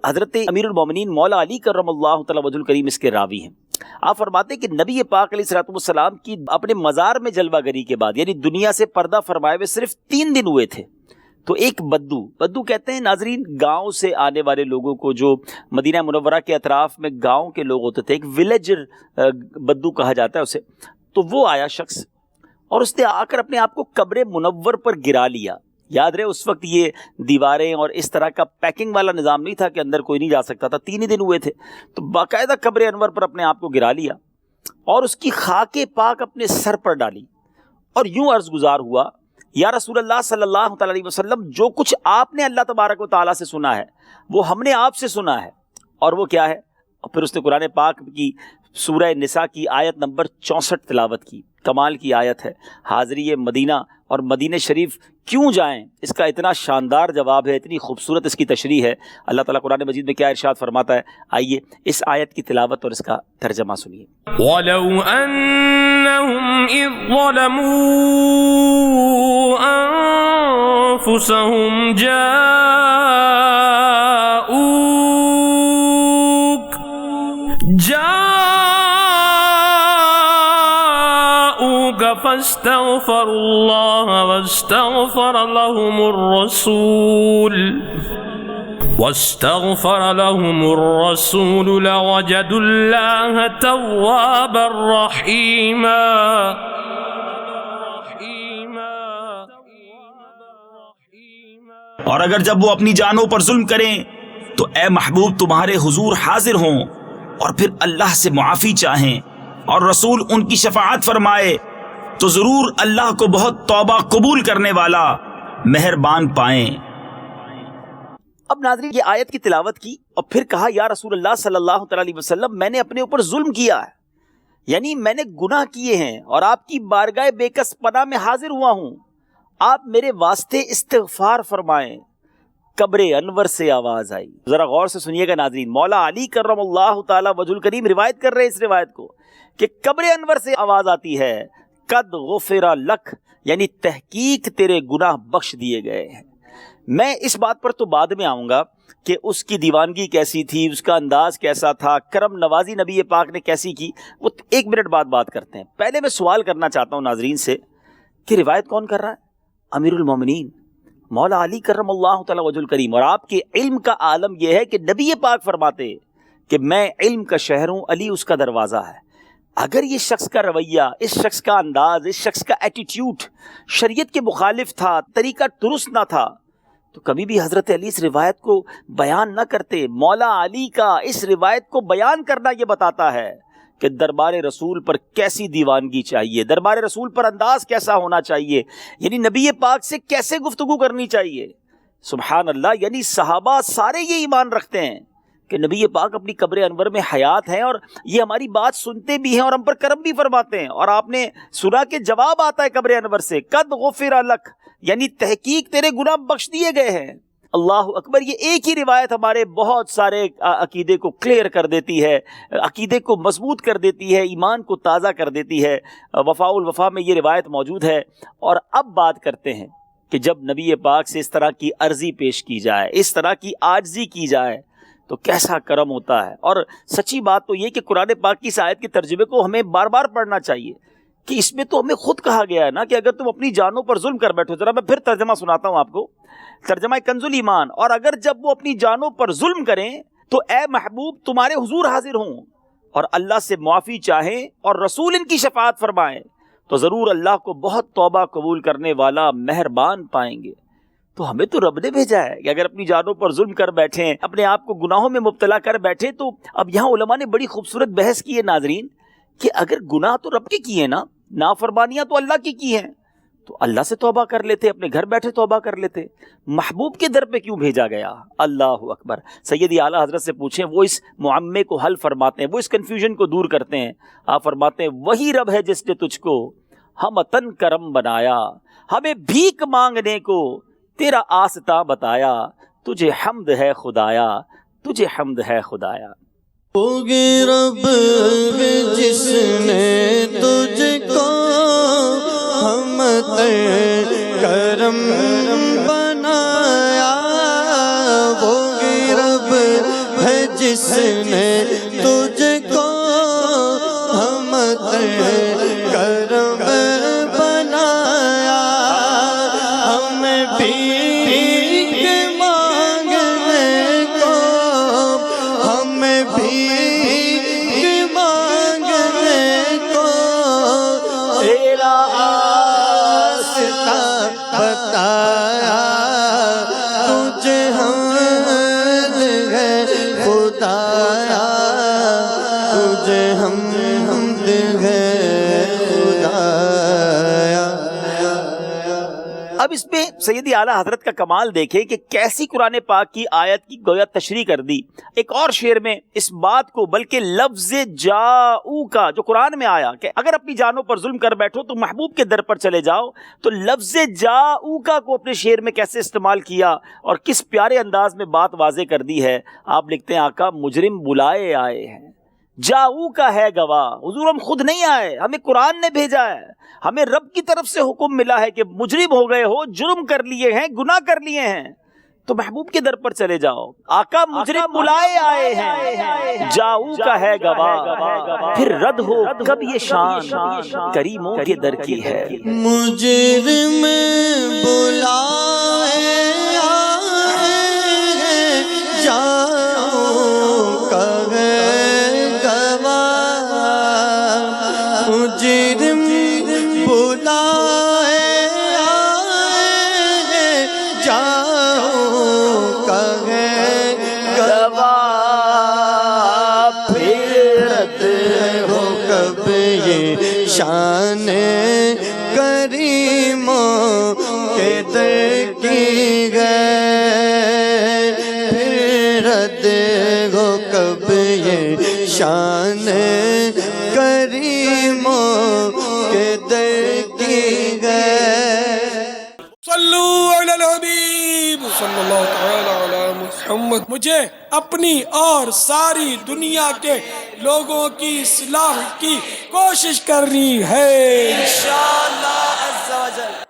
حضرت امیر المومنین مولا علی کرم اللہ تعالی وجہ الکریم اس کے راوی ہیں۔ آپ فرماتے ہیں کہ نبی پاک علیہ الصلوۃ والسلام کی اپنے مزار میں جلوہ گری کے بعد، یعنی دنیا سے پردہ فرمائے ہوئے صرف 3 دن ہوئے تھے، تو ایک بدو کہتے ہیں ناظرین گاؤں سے آنے والے لوگوں کو، جو مدینہ منورہ کے اطراف میں گاؤں کے لوگ ہوتے تھے، ایک ولیجر بدو کہا جاتا ہے اسے، تو وہ آیا شخص اور اس نے آ کر اپنے آپ کو قبر منور پر گرا لیا۔ یاد رہے اس وقت یہ دیواریں اور اس طرح کا پیکنگ والا نظام نہیں تھا کہ اندر کوئی نہیں جا سکتا تھا، 3 ہی دن ہوئے تھے، تو باقاعدہ قبر انور پر اپنے آپ کو گرا لیا اور اس کی خاک پاک اپنے سر پر ڈالی اور یوں عرض گزار ہوا، یا رسول اللہ صلی اللہ تعالی علیہ وسلم، جو کچھ آپ نے اللہ تبارک و تعالیٰ سے سنا ہے وہ ہم نے آپ سے سنا ہے، اور وہ کیا ہے؟ اور پھر اس نے قرآن پاک کی سورہ نساء کی آیت نمبر 64 تلاوت کی۔ کمال کی آیت ہے، حاضری مدینہ اور مدینہ شریف کیوں جائیں، اس کا اتنا شاندار جواب ہے، اتنی خوبصورت اس کی تشریح ہے۔ اللہ تعالیٰ قرآن مجید میں کیا ارشاد فرماتا ہے، آئیے اس آیت کی تلاوت اور اس کا ترجمہ سنیے۔ وَلَوْ أَنَّهُمْ إِذ ظَلَمُوا أَنفُسَهُمْ جاءوك فاستغفروا الله واستغفر لهم الرسول لوجدوا الله توابا رحيما۔ اور اگر جب وہ اپنی جانوں پر ظلم کریں تو اے محبوب تمہارے حضور حاضر ہوں اور پھر اللہ سے معافی چاہیں اور رسول ان کی شفاعت فرمائے تو ضرور اللہ کو بہت توبہ قبول کرنے والا مہربان پائیں۔ اب ناظرین یہ آیت کی تلاوت کی اور پھر کہا، یا رسول اللہ صلی اللہ تعالی علیہ وسلم، میں نے اپنے اوپر ظلم کیا ہے، یعنی میں نے گناہ کیے ہیں اور آپ کی بارگاہ بے کس پناہ میں حاضر ہوا ہوں، آپ میرے واسطے استغفار فرمائیں۔ قبر انور سے آواز آئی، ذرا غور سے سنیے گا ناظرین، مولا علی کرم اللہ تعالی وجہ الکریم روایت کر رہے ہیں اس روایت کو کہ قبر انور سے آواز آتی ہے، قد غفر لک، یعنی تحقیق تیرے گناہ بخش دیے گئے ہیں۔ میں اس بات پر تو بعد میں آؤں گا کہ اس کی دیوانگی کیسی تھی، اس کا انداز کیسا تھا، کرم نوازی نبی پاک نے کیسی کی، وہ 1 منٹ بعد بات کرتے ہیں۔ پہلے میں سوال کرنا چاہتا ہوں ناظرین سے کہ روایت کون کر رہا ہے؟ امیر المومنین مولا علی کرم اللہ تعالی وجہ الکریم، اور آپ کے علم کا عالم یہ ہے کہ نبی پاک فرماتے کہ میں علم کا شہر ہوں، علی اس کا دروازہ ہے۔ اگر یہ شخص کا رویہ، اس شخص کا انداز، اس شخص کا ایٹیٹیوڈ شریعت کے مخالف تھا، طریقہ درست نہ تھا، تو کبھی بھی حضرت علی اس روایت کو بیان نہ کرتے۔ مولا علی کا اس روایت کو بیان کرنا یہ بتاتا ہے کہ دربار رسول پر کیسی دیوانگی چاہیے، دربار رسول پر انداز کیسا ہونا چاہیے، یعنی نبی پاک سے کیسے گفتگو کرنی چاہیے۔ سبحان اللہ، یعنی صحابہ سارے یہ ایمان رکھتے ہیں کہ نبی پاک اپنی قبر انور میں حیات ہیں اور یہ ہماری بات سنتے بھی ہیں اور ہم پر کرم بھی فرماتے ہیں، اور آپ نے سنا کہ جواب آتا ہے قبر انور سے، قد غفر لک، یعنی تحقیق تیرے گناہ بخش دیے گئے ہیں۔ اللہ اکبر، یہ ایک ہی روایت ہمارے بہت سارے عقیدے کو کلیئر کر دیتی ہے، عقیدے کو مضبوط کر دیتی ہے، ایمان کو تازہ کر دیتی ہے۔ وفاء الوفا میں یہ روایت موجود ہے۔ اور اب بات کرتے ہیں کہ جب نبی پاک سے اس طرح کی عرضی پیش کی جائے، اس طرح کی عاجزی کی جائے تو کیسا کرم ہوتا ہے۔ اور سچی بات تو یہ کہ قرآن پاک کی اس آیت کے ترجمے کو ہمیں بار بار پڑھنا چاہیے کہ اس میں تو ہمیں خود کہا گیا ہے نا کہ اگر تم اپنی جانوں پر ظلم کر بیٹھو، ذرا میں پھر ترجمہ سناتا ہوں آپ کو، ترجمہ کنز الایمان، اور اگر جب وہ اپنی جانوں پر ظلم کریں تو اے محبوب تمہارے حضور حاضر ہوں اور اللہ سے معافی چاہیں اور رسول ان کی شفاعت فرمائیں تو ضرور اللہ کو بہت توبہ قبول کرنے والا مہربان پائیں گے۔ تو ہمیں تو رب نے بھیجا ہے کہ اگر اپنی جانوں پر ظلم کر بیٹھیں، اپنے آپ کو گناہوں میں مبتلا کر بیٹھے، تو اب یہاں علماء نے بڑی خوبصورت بحث کی ہے ناظرین کہ اگر گناہ تو رب کے کیے نا، نافرمانیاں تو اللہ کی ہیں، تو اللہ سے توبہ کر لیتے، اپنے گھر بیٹھے توبہ کر لیتے، محبوب کے در پہ کیوں بھیجا گیا؟ اللہ اکبر۔ سیدی اعلیٰ حضرت سے پوچھیں، وہ اس معمے کو حل فرماتے ہیں، وہ اس کنفیوژن کو دور کرتے ہیں۔ آپ فرماتے ہیں وہی رب ہے جس نے تجھ کو ہم تن کرم بنایا، ہمیں بھیک مانگنے کو تیرا آستہ بتایا، تجھے حمد ہے خدایا، تجھے حمد ہے خدایا۔ ہوگی رب جس نے تجھ کو ہم کرم بنایا، ہوگی رب جس نے تجھ کو ہمت کرم بنایا، ہمیں بھیک مانگنے کو، ہمیں بھیک مانگنے کو تیرا راستہ بتایا، تجھے حمد ہے خدایا، تجھے حمد ہے خدایا۔ اب اس میں سیدی اعلیٰ حضرت کا کمال دیکھیں کہ کیسی قرآن پاک کی آیت کی گویا تشریح کر دی۔ ایک اور شعر میں اس بات کو، بلکہ لفظ جاؤ کا جو قرآن میں آیا کہ اگر اپنی جانوں پر ظلم کر بیٹھو تو محبوب کے در پر چلے جاؤ، تو لفظ جاؤ کا کو اپنے شعر میں کیسے استعمال کیا اور کس پیارے انداز میں بات واضح کر دی ہے۔ آپ لکھتے ہیں آقا مجرم بلائے آئے ہیں، جاؤ کا ہے گواہ، حضور ہم خود نہیں آئے، ہمیں قرآن نے بھیجا ہے، ہمیں رب کی طرف سے حکم ملا ہے کہ مجرم ہو گئے ہو، جرم کر لیے ہیں، گناہ کر لیے ہیں، تو محبوب کے در پر چلے جاؤ۔ آقا مجرم بلائے آئے ہیں، جاؤ کا ہے گواہ، پھر رد ہو کب یہ شان، کریموں کے در کی ہے۔ مجرم بلائے آئے ہیں، جاؤ کا ہے گواہ، مجرم بلائے آئے ہیں، جاؤ کا ہے گواہ، پھر رد ہو کب یہ شان کریموں کے در کی ہے، پھر رد ہو کب یہ شان کریموں کے در کی ہے۔ صلو علی الحبیب صلی اللہ تعالی علی محمد۔ مجھے اپنی اور ساری دنیا کے لوگوں کی اصلاح کی کوشش کرنی ہے انشاءاللہ عز و جل۔